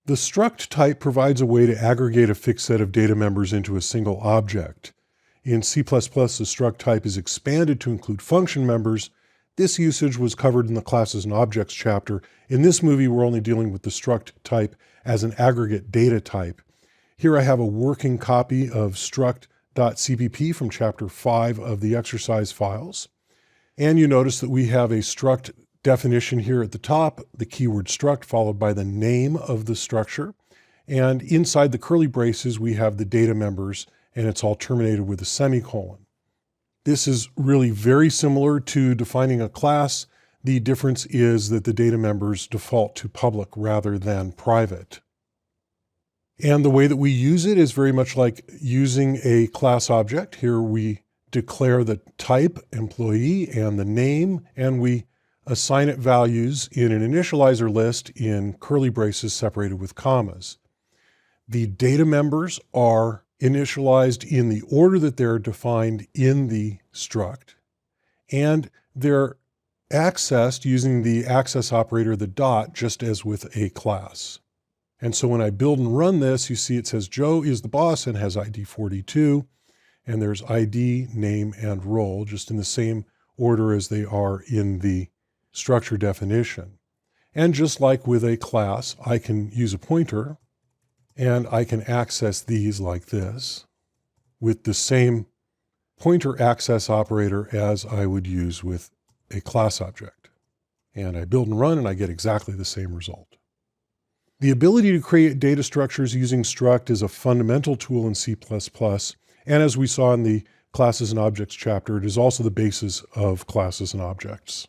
The struct type provides a way to aggregate a fixed set of data members into a single object. In C++, the struct type is expanded to include function members. This usage was covered in the Classes and Objects chapter. In this movie, we're only dealing with the struct type as an aggregate data type. Here I have a working copy of struct.cpp from chapter 5 of the exercise files. And you notice that we have a struct definition here at the top, the keyword struct followed by the name of the structure. And inside the curly braces, we have the data members, and it's all terminated with a semicolon. This is really very similar to defining a class. The difference is that the data members default to public rather than private. And the way that we use it is very much like using a class object. Here we declare the type, employee, and the name, and we assign it values in an initializer list in curly braces separated with commas. The data members are initialized in the order that they're defined in the struct, and they're accessed using the access operator, the dot, just as with a class. And so when I build and run this, you see it says Joe is the boss and has ID 42, and there's ID, name, and role, just in the same order as they are in the structure definition. And just like with a class, I can use a pointer and I can access these like this with the same pointer access operator as I would use with a class object. And I build and run and I get exactly the same result. The ability to create data structures using struct is a fundamental tool in C++. And as we saw in the Classes and Objects chapter, it is also the basis of classes and objects.